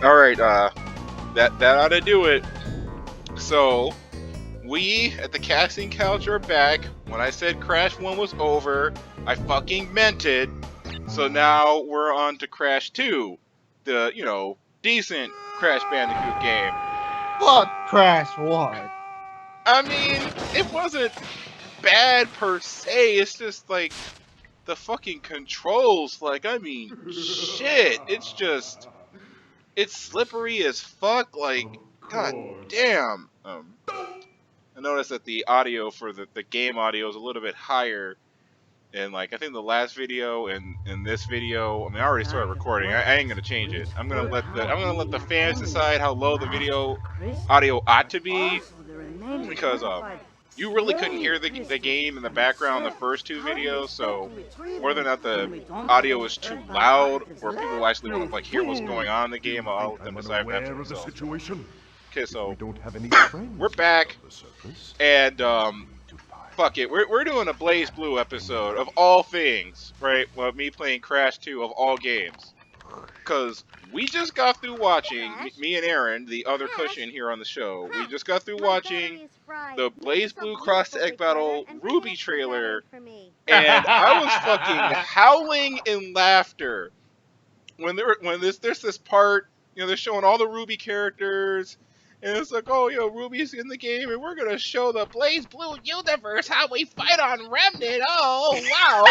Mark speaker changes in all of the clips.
Speaker 1: All right, that ought to do it. So we at the casting couch are back. When I said Crash 1 was over, I fucking meant it. So now we're on to Crash 2, the decent Crash Bandicoot game.
Speaker 2: Fuck Crash 1.
Speaker 1: I mean, it wasn't bad per se. It's just like the fucking controls. Like, I mean, shit. It's slippery as fuck. Like, god damn. I noticed that the audio for the game audio is a little bit higher. And like I think the last video and this video, I mean I already started recording. I ain't gonna change it. I'm gonna let the fans decide how low the video audio ought to be because you really couldn't hear the game in the background in the first two videos, so whether or not the audio is too loud or people actually want to like hear what's going on in the game, I'll let them decide for themselves. Okay, so we're back and fuck it, we're doing a Blaze Blue episode of all things, right? Well, me playing Crash 2 of all games. Because we just got through watching, me and Aaron, the other cushion here on the show, we just got through watching the Blaze Blue Cross Egg Battle Ruby trailer, and I was fucking howling in laughter when there's this part, they're showing all the Ruby characters, and it's like, oh, Ruby's in the game, and we're gonna show the Blaze Blue universe how we fight on Remnant. Oh, wow!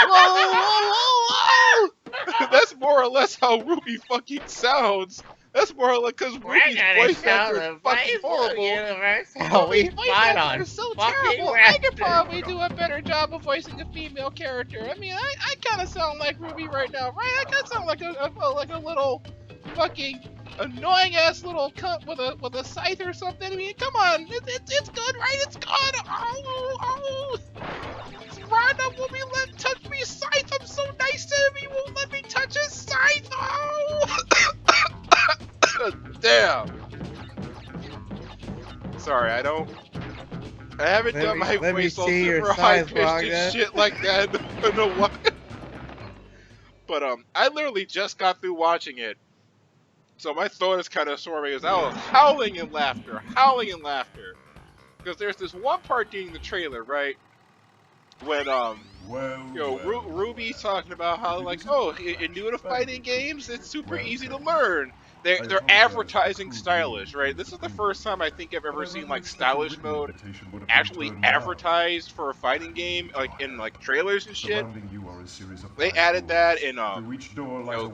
Speaker 1: Whoa, whoa, whoa, whoa! That's more or less how Ruby fucking sounds. That's more or less because Ruby's voice actor is fucking horrible.
Speaker 2: How we
Speaker 1: Voice
Speaker 2: fight
Speaker 1: actor
Speaker 2: on
Speaker 1: is so
Speaker 2: fucking
Speaker 1: terrible. I could
Speaker 2: Remnant.
Speaker 1: probably do a better job of voicing a female character. I mean, I kind of sound like Ruby right now, right? I kind of sound like a little fucking annoying ass little cunt with a scythe or something. I mean, come on, it's good, right? It's good. Oh, Rhonda won't be let touch me scythe. I'm so nice to him. He won't let me touch his scythe. Oh, damn. Sorry, I haven't done my
Speaker 2: let me
Speaker 1: voice on
Speaker 2: see your
Speaker 1: super high
Speaker 2: scythe,
Speaker 1: pitched and
Speaker 2: Rhonda.
Speaker 1: shit like that in a while. But I literally just got through watching it. So my throat is kind of sore because I was howling in laughter. Because there's this one part during the trailer, right? When Ruby's talking about how like, oh, you're new to fighting games, it's super easy to learn. They're advertising stylish, right? This is the first time I think I've ever seen like stylish mode actually advertised for a fighting game, like in like trailers and shit. They added that in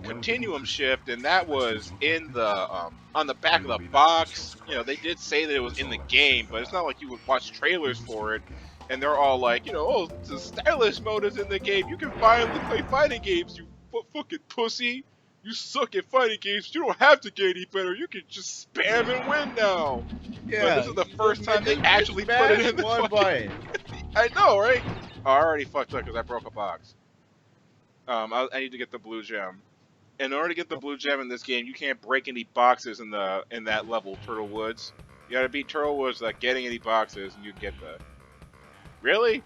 Speaker 1: Continuum Shift, and that was in the on the back of the box. They did say that it was in the game, but it's not like you would watch trailers for it. And they're all like, oh, the stylish mode is in the game. You can finally play fighting games, you fucking pussy. You suck at fighting games. You don't have to get any better. You can just spam and win now.
Speaker 2: Yeah,
Speaker 1: but this is the first time they actually put it in the
Speaker 2: one
Speaker 1: fucking...
Speaker 2: button.
Speaker 1: I know, right? Oh, I already fucked up because I broke a box. I need to get the blue gem. In order to get the blue gem in this game, you can't break any boxes in that level, Turtle Woods. You gotta beat Turtle Woods without getting any boxes, and you get the... Really?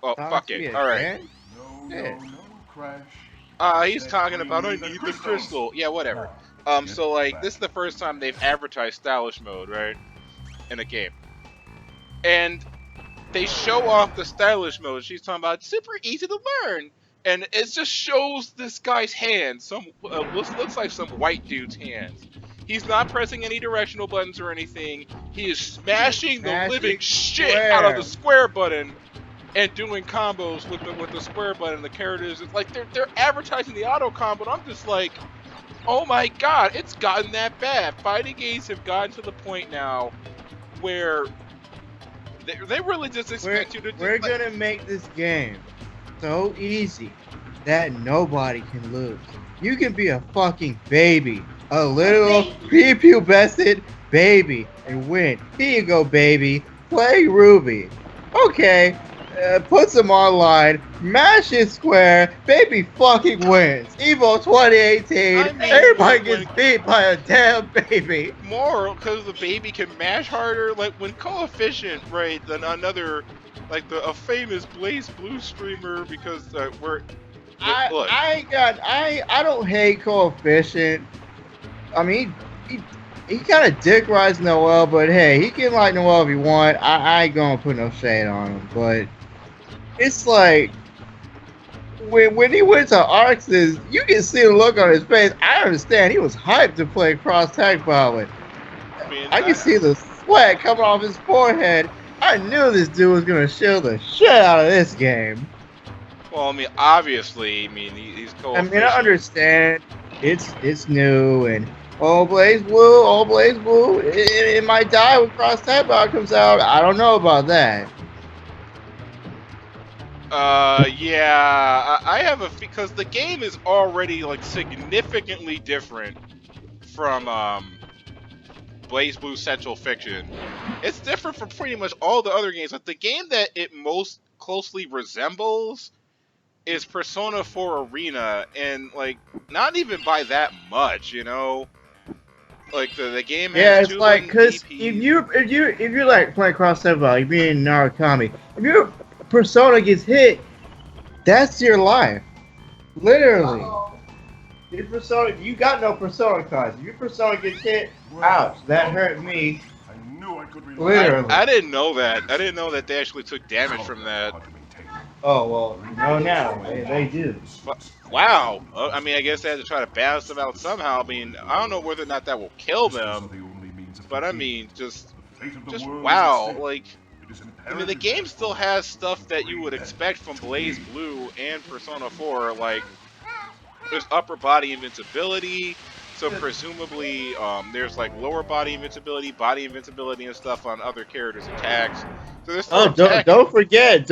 Speaker 1: Oh, fuck it. Alright.
Speaker 3: No, Crash.
Speaker 1: He's talking about, I need the crystal. Yeah, whatever. So, like, this is the first time they've advertised stylish mode, right? In a game. And they show off the stylish mode. She's talking about, super easy to learn. And it just shows this guy's hand. Looks like some white dude's hands. He's not pressing any directional buttons or anything. He is smashing the living shit out of the square button and doing combos with the square button. The characters, it's like they're advertising the auto combo. And I'm just like, oh my god, it's gotten that bad. Fighting games have gotten to the point now where they really just expect you to.
Speaker 2: We're gonna make this game so easy that nobody can lose. You can be a fucking baby, a little prepubescent baby, and win. Here you go, baby. Play Ruby. Okay. Put some online, mash it square, baby fucking wins. Evo 2018, everybody gets beat by a damn baby.
Speaker 1: More because the baby can mash harder. Like when Coefficient, right? Then another, like a famous Blaze Blue streamer, because
Speaker 2: I don't hate Coefficient. I mean, he kind of dick rides Noel, but hey, he can like Noel if he want. I ain't gonna put no shade on him, but it's like when he went to Arxis, you can see the look on his face. I understand he was hyped to play cross tag Bowling.
Speaker 1: I mean,
Speaker 2: I can see the sweat coming off his forehead. I knew this dude was gonna shield the shit out of this game.
Speaker 1: well, I mean, obviously, I mean, he's
Speaker 2: I mean, I
Speaker 1: coefficient.
Speaker 2: understand it's new and oh Blaze Blue, it might die when Cross Tag Battle comes out. I don't know about that.
Speaker 1: Yeah, I have because the game is already like significantly different from Blaze Blue Central Fiction. It's different from pretty much all the other games. Like the game that it most closely resembles is Persona 4 Arena, and like not even by that much, you know. Like the game has
Speaker 2: Yeah, it's
Speaker 1: two
Speaker 2: like
Speaker 1: button
Speaker 2: because
Speaker 1: DPs.
Speaker 2: if you're like playing Cross Tag Battle, you're being Narukami. If your persona gets hit, that's your life, literally. Your persona, you got no persona cards. If your persona gets hit, ouch, that hurt me.
Speaker 3: I knew I could rely
Speaker 2: Literally.
Speaker 1: I didn't know that. I didn't know that they actually took damage from that.
Speaker 2: Oh well, no, now they do.
Speaker 1: But, wow. I mean, I guess they had to try to balance them out somehow. I mean, I don't know whether or not that will kill them, but I mean, just wow. Like, I mean, the game still has stuff that you would expect from Blaze Blue and Persona 4, like there's upper body invincibility. So presumably, there's like lower body invincibility, and stuff on other characters' attacks. So there's still
Speaker 2: Oh,
Speaker 1: attack.
Speaker 2: don't forget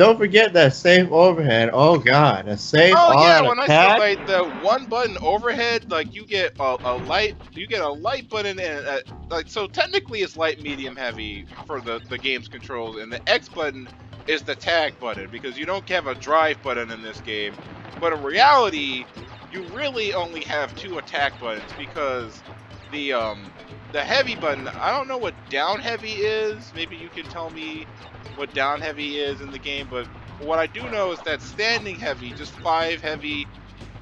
Speaker 2: that safe overhead. Oh god, a safe
Speaker 1: Oh
Speaker 2: all
Speaker 1: yeah,
Speaker 2: out
Speaker 1: when I said
Speaker 2: attack.
Speaker 1: like the one button overhead, like you get a light button and like so technically it's light, medium, heavy for the game's controls, and the X button is the tag button because you don't have a drive button in this game. But in reality, you really only have two attack buttons because the heavy button, I don't know what down heavy is. Maybe you can tell me what down heavy is in the game, but what I do know is that standing heavy, just 5 heavy,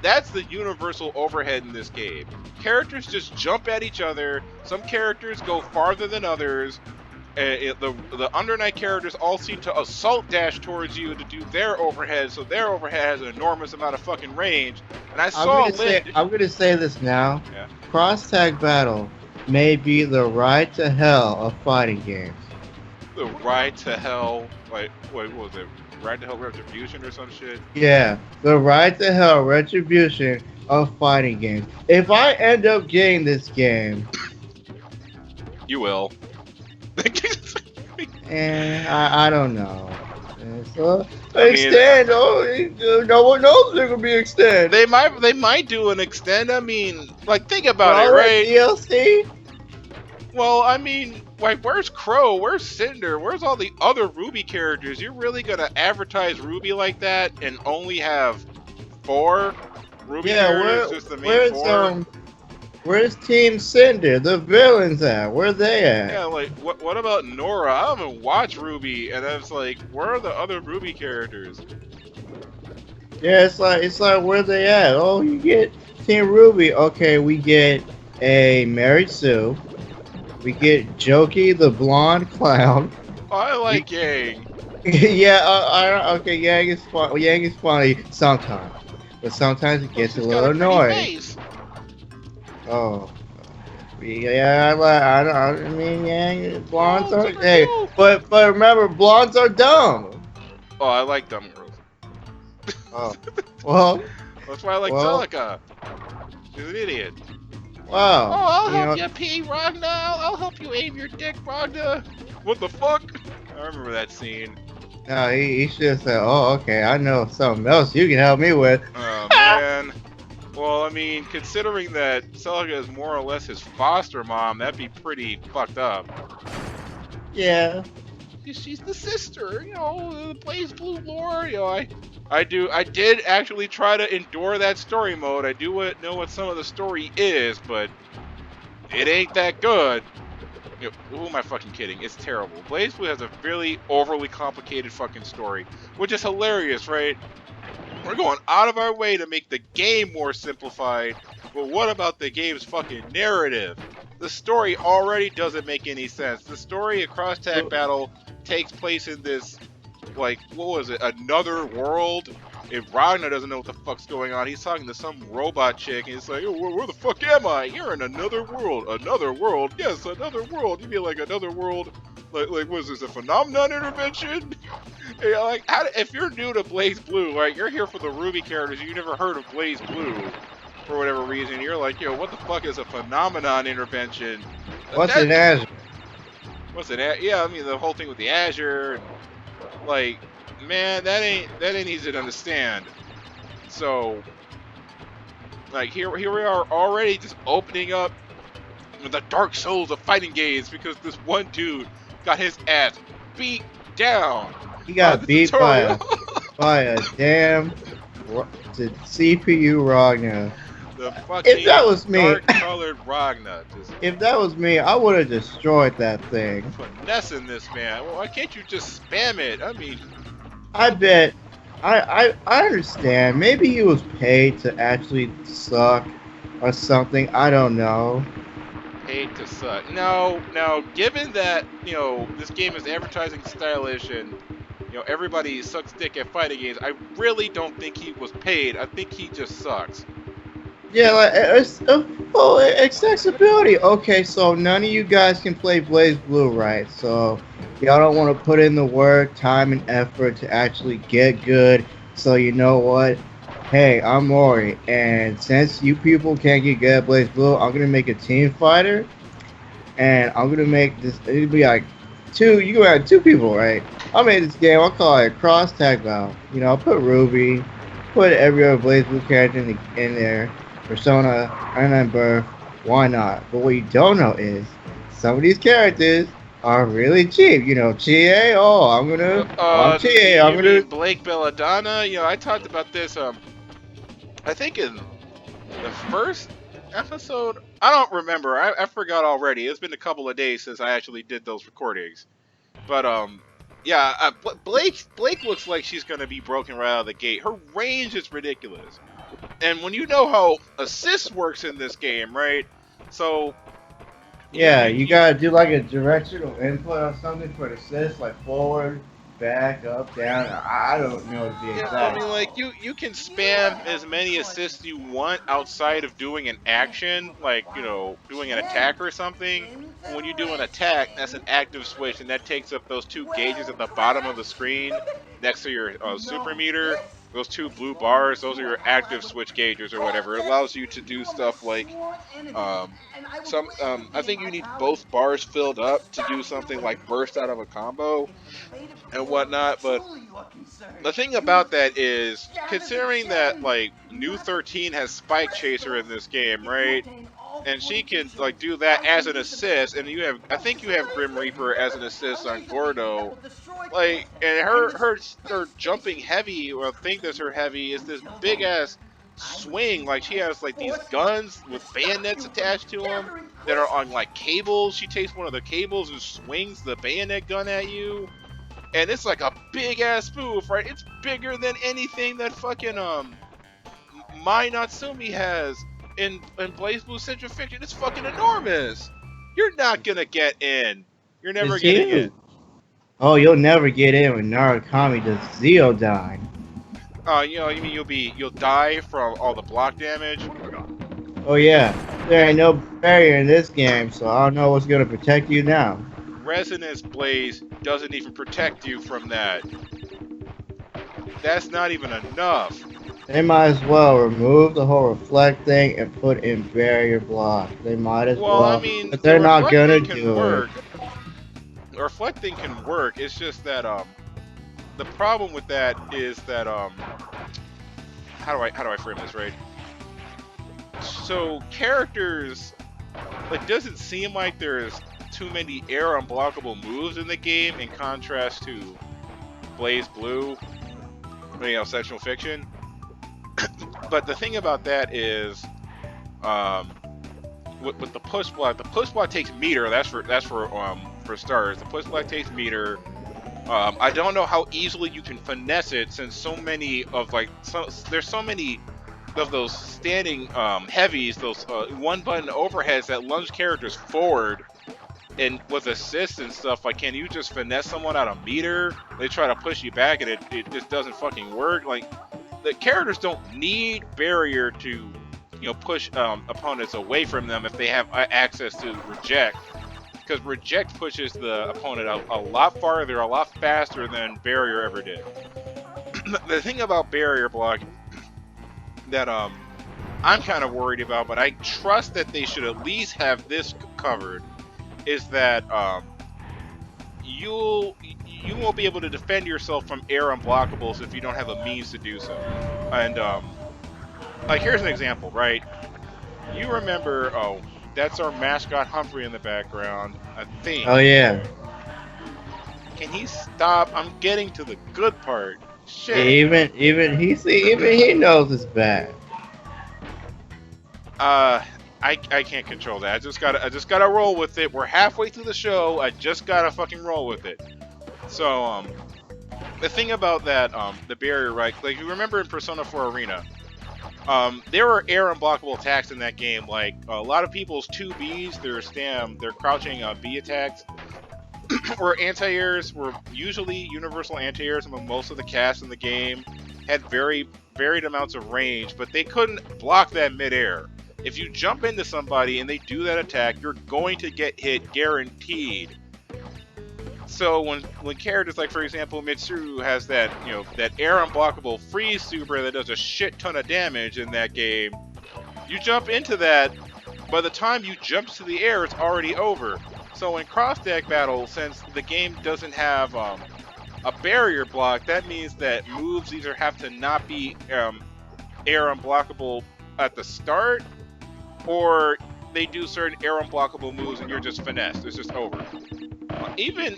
Speaker 1: that's the universal overhead in this game. Characters just jump at each other. Some characters go farther than others. The Under Night characters all seem to assault dash towards you to do their overhead, so their overhead has an enormous amount of fucking range. And I saw
Speaker 2: I'm gonna say this now.
Speaker 1: Yeah.
Speaker 2: Cross tag battle may be the ride to hell of fighting games.
Speaker 1: The Ride to Hell, like what was it? Ride to Hell Retribution or some shit?
Speaker 2: Yeah, the ride to hell retribution of fighting games. If I end up getting this game,
Speaker 1: You will.
Speaker 2: and I don't know. And so
Speaker 1: I mean,
Speaker 2: extend. No one knows they're gonna be extend.
Speaker 1: they might do an extend. I mean, like think about it,
Speaker 2: All that
Speaker 1: right?
Speaker 2: DLC.
Speaker 1: Well, I mean, like where's Crow? Where's Cinder? Where's all the other Ruby characters? You're really gonna advertise Ruby like that and only have 4 Ruby characters, just the main 4?
Speaker 2: Where's Team Cinder? The villains at? Where they at?
Speaker 1: Yeah, like what about Nora? I don't even watch Ruby, and it's like, where are the other Ruby characters?
Speaker 2: Yeah, it's like where they at? Oh, you get Team Ruby. Okay, we get a Mary Sue. We get Jokey the blonde clown.
Speaker 1: Oh, I like Yang.
Speaker 2: Yeah, okay, Yang is fun. Yang is funny sometimes, but sometimes it gets a
Speaker 1: She's
Speaker 2: little
Speaker 1: got a pretty
Speaker 2: annoying.
Speaker 1: face.
Speaker 2: Oh, yeah, I mean, yeah, blondes
Speaker 1: Oh,
Speaker 2: are
Speaker 1: super
Speaker 2: hey,
Speaker 1: cute.
Speaker 2: but remember, blondes are dumb.
Speaker 1: Oh, I like dumb girls.
Speaker 2: Oh, well,
Speaker 1: That's why I like
Speaker 2: Well-
Speaker 1: Celica. She's an idiot.
Speaker 2: wow.
Speaker 1: Oh, I'll
Speaker 2: you
Speaker 1: help
Speaker 2: know,
Speaker 1: you pee, Ragna. I'll help you aim your dick, Ragna. What the fuck? I remember that scene.
Speaker 2: No, he should have said, "Oh, okay, I know something else you can help me with."
Speaker 1: Oh man. Well, I mean, considering that Celica is more or less his foster mom, that'd be pretty fucked up.
Speaker 2: Yeah.
Speaker 1: She's the sister, you know, the Blaze Blue lore. You know, I did actually try to endure that story mode. I do know what some of the story is, but it ain't that good. You know, who am I fucking kidding? It's terrible. Blaze Blue has a really overly complicated fucking story, which is hilarious, right? We're going out of our way to make the game more simplified, but what about the game's fucking narrative? The story already doesn't make any sense. The story of Cross Tag Battle takes place in this, like, what was it, another world? If Ragnar doesn't know what the fuck's going on, he's talking to some robot chick, and he's like, oh, where the fuck am I? You're in another world. Another world? Yes, another world. You mean like another world? Like what is this, a phenomenon intervention? Yeah, like, if you're new to Blaze Blue, like, you're here for the Ruby characters, you never heard of Blaze Blue, for whatever reason, you're like, yo, what the fuck is a phenomenon intervention?
Speaker 2: What's an Azure?
Speaker 1: What's it? Yeah, I mean, the whole thing with the Azure, like, man, that ain't easy to understand. So, like, here we are already just opening up with the dark souls of fighting games because this one dude got his ass beat down.
Speaker 2: He got beat by a damn CPU Ragnar.
Speaker 1: The fucking
Speaker 2: if that was me,
Speaker 1: dark-colored Ragnar.
Speaker 2: If that was me, I would have destroyed that thing.
Speaker 1: Finessing this man. Well, why can't you just spam it? I mean,
Speaker 2: I bet. I understand. Maybe he was paid to actually suck or something. I don't know.
Speaker 1: Paid to suck. No. Given that this game is advertising stylish and everybody sucks dick at fighting games, I really don't think he was paid. I think he just sucks.
Speaker 2: Yeah, like accessibility. Okay, so none of you guys can play Blaze Blue, right? So y'all don't want to put in the work, time, and effort to actually get good. So you know what? Hey, I'm Maury, and since you people can't get good at Blaze Blue, I'm gonna make a team fighter, and I'm gonna make this. It'll be like two. You can have two people, right? I'll make this game. I'll call it Cross Tag Battle. I'll put Ruby, put every other Blaze Blue character in there. Persona, and Birth, why not? But what you don't know is some of these characters are really cheap. Chie. Oh, I'm Chie. I'm gonna
Speaker 1: Blake Belladonna. I talked about this. I think in the first episode. I don't remember. I forgot already. It's been a couple of days since I actually did those recordings. But yeah. Blake looks like she's gonna be broken right out of the gate. Her range is ridiculous. And when you know how assist works in this game, right? So
Speaker 2: yeah, you gotta do like a directional input or something for the assist, like forward, back, up, down. I don't know to be exact.
Speaker 1: I mean, like you can spam as many assists you want outside of doing an action, like doing an attack or something. When you do an attack, that's an active switch, and that takes up those two gauges at the bottom of the screen next to your super meter. Those two blue bars, those are your active switch gauges or whatever. It allows you to do stuff like, I think you need both bars filled up to do something like burst out of a combo and whatnot. But the thing about that is, considering that like New 13 has Spike Chaser in this game, right? And she can like do that as an assist, and I think you have Grim Reaper as an assist on Gordo. Like, and her jumping heavy, or thing that's her heavy, is this big ass swing. Like, she has like these guns with bayonets attached to them that are on like cables. She takes one of the cables and swings the bayonet gun at you, and it's like a big ass move, right? It's bigger than anything that fucking Mai Natsumi has in Blaze Blue Central Fiction. It's fucking enormous. You're not gonna get in. You're never getting in.
Speaker 2: Oh, you'll never get in when Narukami does Zeodyne.
Speaker 1: You mean you'll die from all the block damage?
Speaker 2: Oh yeah, there ain't no barrier in this game, so I don't know what's gonna protect you now.
Speaker 1: Resonance Blaze doesn't even protect you from that. That's not even enough.
Speaker 2: They might as well remove the whole reflect thing and put in barrier block. They might as well.
Speaker 1: I mean,
Speaker 2: but they're not gonna do it.
Speaker 1: The reflecting can work. It's just that the problem with that is that how do I frame this right? So characters, it doesn't seem like there's too many air unblockable moves in the game in contrast to Blaze Blue, Sexual Fiction. But the thing about that is, with the push block takes meter. That's for starters. The push block takes meter. I don't know how easily you can finesse it, since there's so many of those standing heavies, those one button overheads that lunge characters forward, and with assists and stuff. Like, can you just finesse someone out a meter? They try to push you back, and it just doesn't fucking work. Like, the characters don't need barrier to push opponents away from them if they have access to reject, because reject pushes the opponent a lot farther, a lot faster than barrier ever did. The thing about barrier block that I'm kind of worried about, but I trust that they should at least have this covered, is that you won't be able to defend yourself from air unblockables if you don't have a means to do so. And like, here's an example, right? You remember? Oh, that's our mascot Humphrey in the background, I think.
Speaker 2: Oh yeah.
Speaker 1: Can he stop? I'm getting to the good part. Shit.
Speaker 2: Even he knows it's bad.
Speaker 1: I can't control that. I just gotta roll with it. We're halfway through the show. I just gotta fucking roll with it. So the thing about that the barrier, right? Like, you remember in Persona 4 Arena, there were air unblockable attacks in that game. Like, a lot of people's 2Bs, their crouching B attacks, were anti-airs, were usually universal anti-airs among most of the cast in the game, had very varied amounts of range, but they couldn't block that mid-air. If you jump into somebody and they do that attack, you're going to get hit, guaranteed. So when characters like, for example, Mitsuru has that that air unblockable freeze super that does a shit ton of damage in that game, you jump into that. By the time you jump to the air, it's already over. So in cross-deck battle, since the game doesn't have a barrier block, that means that moves either have to not be air unblockable at the start, or they do certain air unblockable moves and you're just finessed. It's just over. Even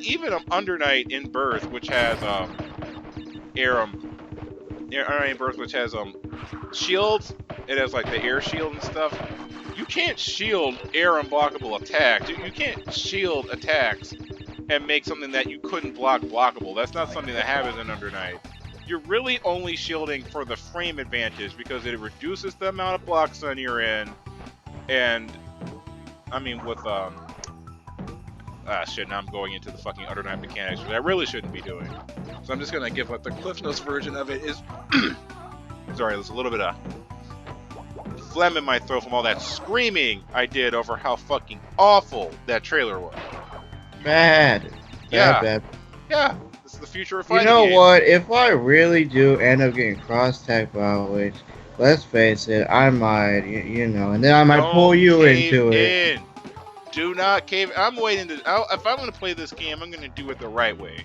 Speaker 1: Under Night in Birth, which has air in Birth, which has shields. It has like the air shield and stuff. You can't shield air unblockable attacks. You can't shield attacks and make something that you couldn't block blockable. That's not something that happens in Under Night. You're really only shielding for the frame advantage, because it reduces the amount of block stun you're in. And I mean, with shit, now I'm going into the fucking Under Night mechanics, which I really shouldn't be doing. So I'm just gonna give what the Cliff Notes version of it is. Sorry, there's a little bit of phlegm in my throat from all that screaming I did over how fucking awful that trailer was.
Speaker 2: Bad.
Speaker 1: Yeah.
Speaker 2: Bad.
Speaker 1: Yeah, this is the future of
Speaker 2: You
Speaker 1: fighting
Speaker 2: know
Speaker 1: games.
Speaker 2: what? If I really do end up getting cross-tech battle, which, let's face it, I might, and then I might
Speaker 1: Don't
Speaker 2: pull you
Speaker 1: cave
Speaker 2: into it.
Speaker 1: in. Do not cave. I'm waiting to. If I'm gonna play this game, I'm gonna do it the right way.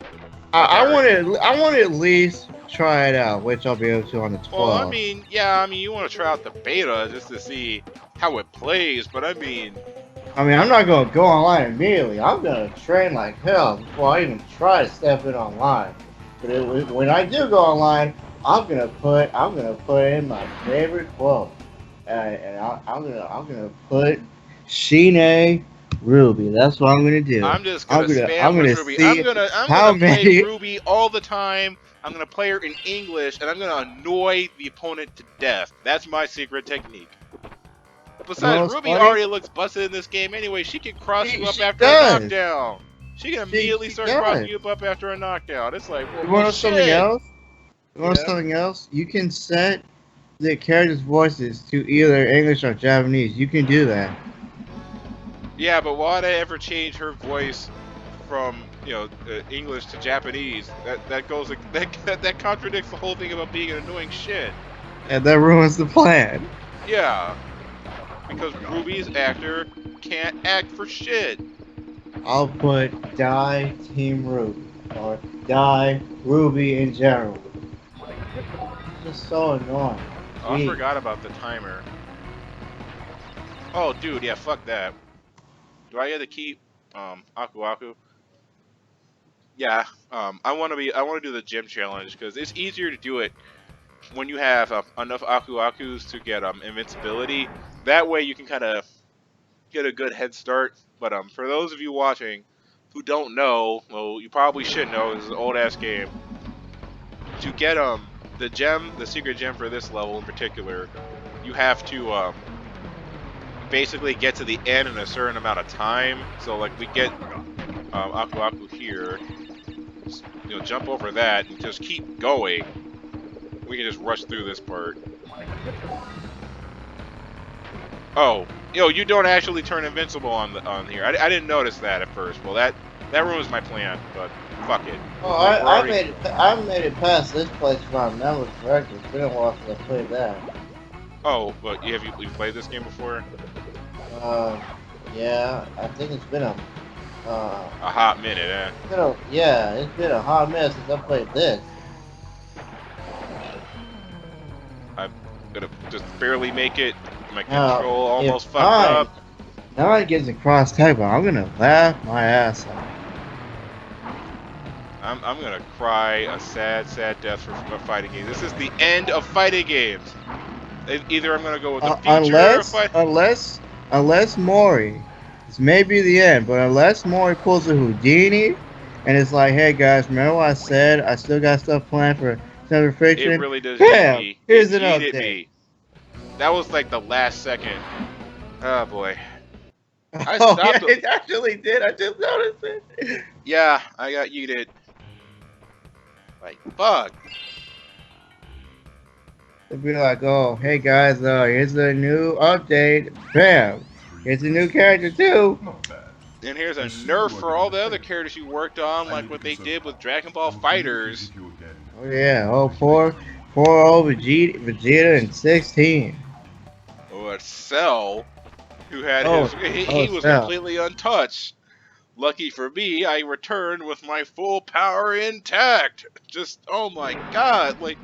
Speaker 2: I want to at least try it out, which I'll be able to on the 12th.
Speaker 1: Well, I mean, you want to try out the beta just to see how it plays, but I mean,
Speaker 2: I'm not gonna go online immediately. I'm gonna train like hell before I even try to step in online. But when I do go online, I'm gonna put in my favorite quote, and I'm gonna put Shine Ruby. That's what I'm gonna do.
Speaker 1: I'm just gonna spam with Ruby.
Speaker 2: see
Speaker 1: I'm gonna
Speaker 2: how
Speaker 1: play
Speaker 2: many.
Speaker 1: Ruby all the time. I'm gonna play her in English, and I'm gonna annoy the opponent to death. That's my secret technique. Besides, Ruby already looks busted in this game anyway. She can cross you up after a knockdown. She can immediately start crossing you up after a knockdown. It's like, well,
Speaker 2: you want to know something else? You want to know
Speaker 1: Yeah.
Speaker 2: something else? You can set the characters' voices to either English or Japanese. You can do that.
Speaker 1: Yeah, but why would I ever change her voice from English to Japanese? That contradicts the whole thing about being an annoying shit.
Speaker 2: And that ruins the plan.
Speaker 1: Yeah, because Ruby's actor can't act for shit.
Speaker 2: I'll put Die Team Ruby or Die Ruby in general. It's just so annoying.
Speaker 1: Oh, I
Speaker 2: Jeez.
Speaker 1: forgot about the timer. Oh, dude, yeah, fuck that. Do I get to keep Aku Aku? Yeah, I want to do the gym challenge because it's easier to do it when you have enough Aku Akus to get invincibility. That way you can kind of get a good head start. But for those of you watching, who don't know, well, you probably should know. This is an old ass game. To get the gem, the secret gem for this level in particular, you have to basically get to the end in a certain amount of time. So like we get Aku Aku here, just, jump over that and just keep going. We can just rush through this part. Oh, you don't actually turn invincible on here. I didn't notice that at first. Well, that ruins my plan, but fuck it.
Speaker 2: Oh,
Speaker 1: We're already...
Speaker 2: I made it past this place if I remember correctly. It's been a while since I played that.
Speaker 1: Oh, but have you played this game before?
Speaker 2: Yeah, I think it's been a
Speaker 1: hot minute, eh?
Speaker 2: It's been a hot minute since I played this.
Speaker 1: I'm gonna just barely make it. My control almost fucked up.
Speaker 2: Now it gets across table. I'm gonna laugh my ass off.
Speaker 1: I'm gonna cry a sad death for a fighting game. This is the end of fighting games. Either I'm gonna go with the future
Speaker 2: unless Mori, this may be the end, but unless Mori pulls a Houdini, and it's like, hey guys, remember what I said? I still got stuff planned for Center Fiction.
Speaker 1: It really does.
Speaker 2: Bam! Here's an update.
Speaker 1: That was like the last second. Oh boy.
Speaker 2: It actually did. I just noticed it.
Speaker 1: Yeah, I got yeeted. Like, fuck.
Speaker 2: They'd be like, oh, hey guys, here's a new update. Bam! Here's a new character too.
Speaker 1: And here's a nerf for all the other characters you worked on, like what they did with Dragon Ball Fighters.
Speaker 2: Oh yeah, poor old Vegeta in 16.
Speaker 1: Or Cell, who had he was
Speaker 2: Cell.
Speaker 1: completely untouched. Lucky for me, I returned with my full power intact. Just, oh my god, like,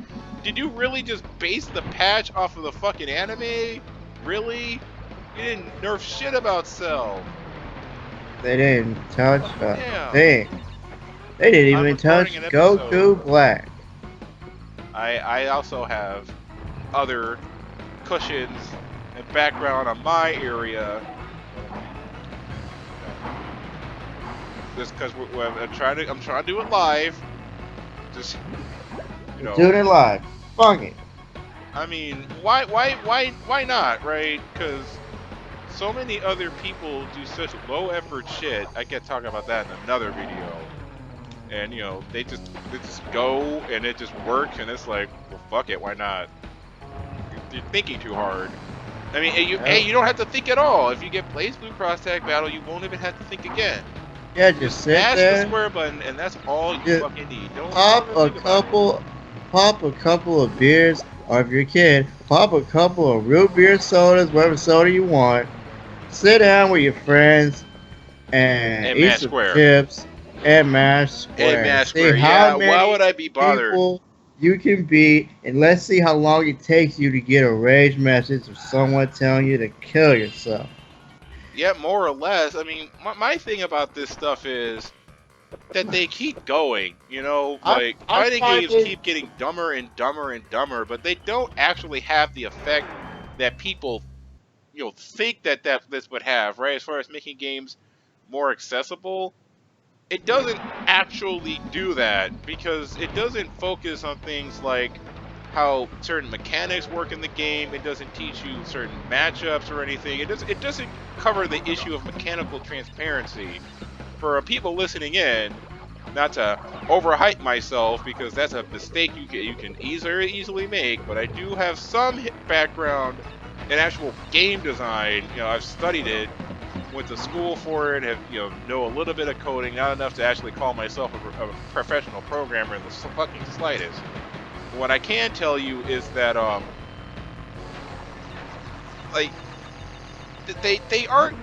Speaker 1: did you really just base the patch off of the fucking anime? Really? You didn't nerf shit about Cell.
Speaker 2: They didn't touch
Speaker 1: damn.
Speaker 2: They didn't even touch Goku Black.
Speaker 1: I also have other cushions and background on my area. Just because I'm trying to do it live. Just
Speaker 2: doing it live. Fuck it.
Speaker 1: I mean, why not, right? Because so many other people do such low effort shit. I can talk about that in another video. And they just go and it just works, and it's like, well, fuck it, why not? You're thinking too hard. I mean, you don't have to think at all. If you get Blaze Blue Cross Tag Battle, you won't even have to think again.
Speaker 2: Yeah, just sit
Speaker 1: Smash
Speaker 2: there.
Speaker 1: the square button, and that's all you fucking need. Don't
Speaker 2: pop a couple of beers, or if you're a kid, pop a couple of root beer sodas, whatever soda you want. Sit down with your friends and eat some chips and mash square.
Speaker 1: Yeah, why would I be bothered?
Speaker 2: People you can beat, and let's see how long it takes you to get a rage message of someone telling you to kill yourself.
Speaker 1: Yeah, more or less. I mean, my thing about this stuff is that they keep going, fighting games keep getting dumber and dumber and dumber, but they don't actually have the effect that people, think that this would have, right? As far as making games more accessible, it doesn't actually do that, because it doesn't focus on things like how certain mechanics work in the game. It doesn't teach you certain matchups or anything. It doesn't cover the issue of mechanical transparency. For people listening in, not to overhype myself, because that's a mistake you can easily make, but I do have some background in actual game design. I've studied it, went to school for it, have know a little bit of coding, not enough to actually call myself a professional programmer in the fucking slightest. What I can tell you is that they aren't.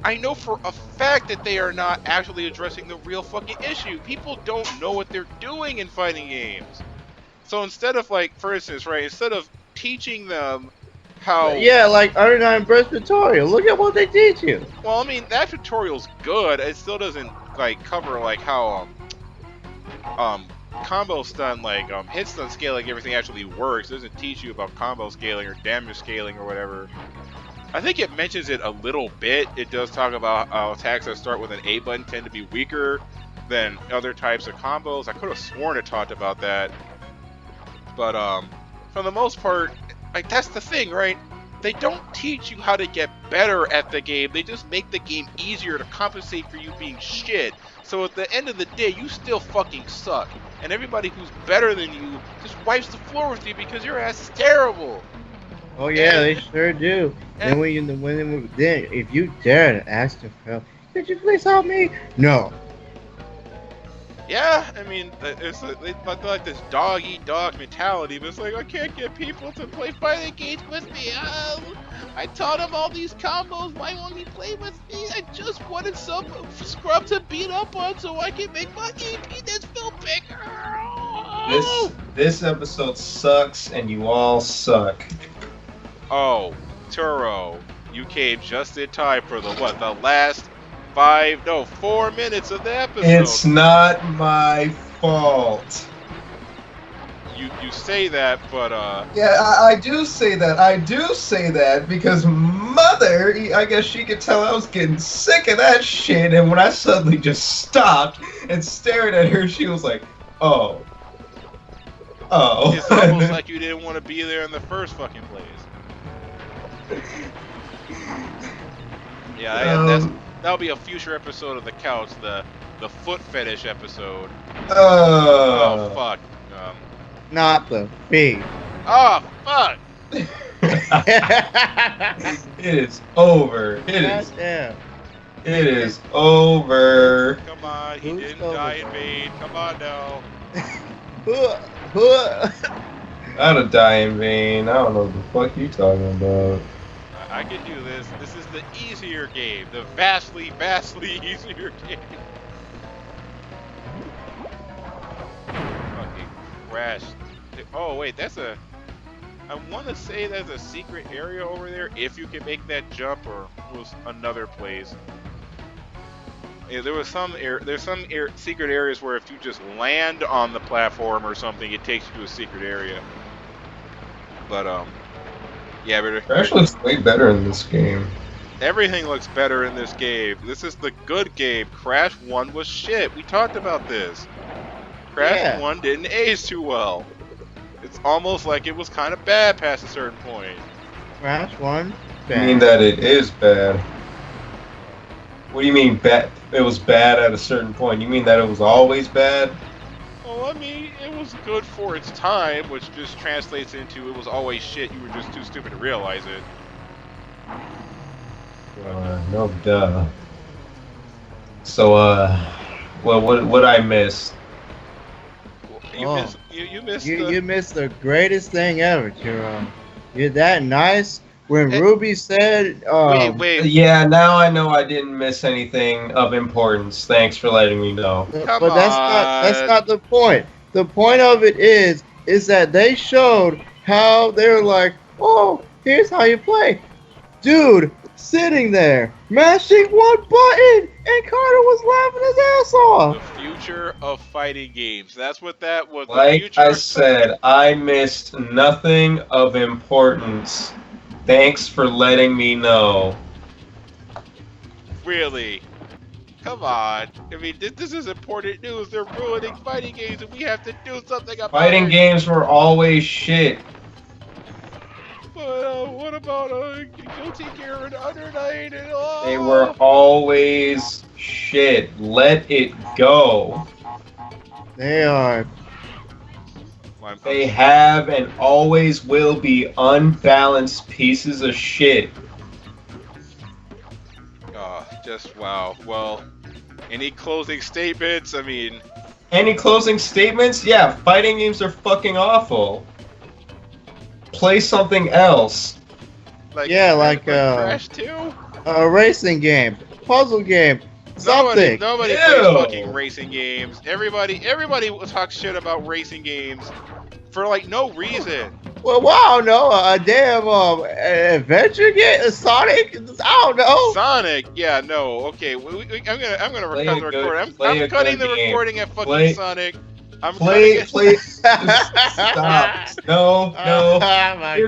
Speaker 1: I know for a fact that they are not actually addressing the real fucking issue. People don't know what they're doing in fighting games. So instead of, like, for instance, right, instead of teaching them how...
Speaker 2: Yeah, like Underline Burst tutorial. Look at what they teach you.
Speaker 1: Well, I mean, that tutorial's good. It still doesn't, like, cover, like, how, combo stun, like, hit stun scaling, everything actually works. It doesn't teach you about combo scaling or damage scaling or whatever. I think it mentions it a little bit. It does talk about how attacks that start with an A button tend to be weaker than other types of combos. I could have sworn it talked about that. But for the most part, like that's the thing, right? They don't teach you how to get better at the game. They just make the game easier to compensate for you being shit. So at the end of the day, you still fucking suck. And everybody who's better than you just wipes the floor with you because your ass is terrible.
Speaker 2: Oh yeah,
Speaker 1: And-
Speaker 2: they sure do.
Speaker 1: and-
Speaker 2: Then if you dare to ask them for help, could you please help me? No.
Speaker 1: Yeah, I mean, it's like this dog eat dog mentality, but it's like I can't get people to play fighting games with me. I taught them all these combos. Why won't he play with me? I just wanted some scrub to beat up on so I can make my EP that's feel bigger.
Speaker 4: This episode sucks, and you all suck.
Speaker 1: Oh, Turo, you came just in time for the last 4 minutes of the episode.
Speaker 4: It's not my fault.
Speaker 1: You say that, but
Speaker 4: Yeah, I do say that. I do say that because Mother, I guess she could tell I was getting sick of that shit, and when I suddenly just stopped and stared at her, she was like, oh.
Speaker 1: it's almost like you didn't want to be there in the first fucking place. Yeah, that'll be a future episode of the couch, the foot fetish episode. Oh fuck.
Speaker 2: Not the feet.
Speaker 1: Oh fuck.
Speaker 4: It is over.
Speaker 2: Goddamn.
Speaker 4: It is over.
Speaker 1: Come on, he
Speaker 2: Who's
Speaker 1: didn't
Speaker 2: over?
Speaker 1: die in vain. Come on now.
Speaker 4: Not a die in vain. I don't know what the fuck you talking about.
Speaker 1: I can do this. This is the easier game. The vastly, vastly easier game. Fucking crash. Oh wait, I want to say there's a secret area over there if you can make that jump, or it was another place. Yeah, there's some secret areas where if you just land on the platform or something, it takes you to a secret area. But yeah, but
Speaker 4: Crash looks way better in this game.
Speaker 1: everything looks better in this game. This is the good game. Crash 1 was shit. We talked about this. Crash
Speaker 2: Yeah.
Speaker 1: 1 didn't age too well. It's almost like it was kind of bad past a certain point.
Speaker 2: Crash 1.
Speaker 4: You mean that it is bad? What do you mean bad? It was bad at a certain point. You mean that it was always bad?
Speaker 1: Well, I mean, it was good for its time, which just translates into it was always shit. You were just too stupid to realize it.
Speaker 4: No duh. So, well, what I missed?
Speaker 1: You
Speaker 2: Oh.
Speaker 1: missed. You missed.
Speaker 2: You missed the greatest thing ever, Tiro. You're that nice. When Ruby said,
Speaker 1: wait.
Speaker 4: Yeah, now I know I didn't miss anything of importance. Thanks for letting me know.
Speaker 1: Come
Speaker 2: but that's
Speaker 1: on.
Speaker 2: not the point. The point of it is that they showed how they're like, oh, here's how you play. Dude, sitting there, mashing one button, and Carter was laughing his ass
Speaker 1: The
Speaker 2: off.
Speaker 1: future of fighting games. That's what that was. The
Speaker 4: Like
Speaker 1: future
Speaker 4: I
Speaker 1: of-
Speaker 4: said, I missed nothing of importance. Thanks for letting me know.
Speaker 1: Really? Come on. I mean, this is important news. They're ruining fighting games, and we have to do something about
Speaker 4: Fighting
Speaker 1: it.
Speaker 4: games were always shit.
Speaker 1: But what about Guilty Gear and Under Night and all?
Speaker 4: They were always shit. Let it go.
Speaker 2: They are.
Speaker 4: They have and always will be unbalanced pieces of shit.
Speaker 1: Just wow. Well, any closing statements? I mean,
Speaker 4: Any closing statements? Yeah, fighting games are fucking awful. Play something else.
Speaker 1: like
Speaker 2: Crash
Speaker 1: 2.
Speaker 2: A racing game, puzzle game, something.
Speaker 1: Nobody
Speaker 4: Ew.
Speaker 1: plays fucking racing games. Everybody talks shit about racing games for like no reason.
Speaker 2: Well, I don't know. A damn adventure game, Sonic. I don't know.
Speaker 1: Sonic, yeah, no, okay. I'm gonna
Speaker 4: Play
Speaker 1: cut
Speaker 4: a
Speaker 1: the
Speaker 4: good-
Speaker 1: recording.
Speaker 4: play a
Speaker 1: I'm cutting
Speaker 4: good
Speaker 1: the
Speaker 4: game.
Speaker 1: recording at fucking
Speaker 4: Play-
Speaker 1: Sonic. I'm
Speaker 4: Play,
Speaker 1: cutting it.
Speaker 4: play. Stop. No, no.
Speaker 2: Oh my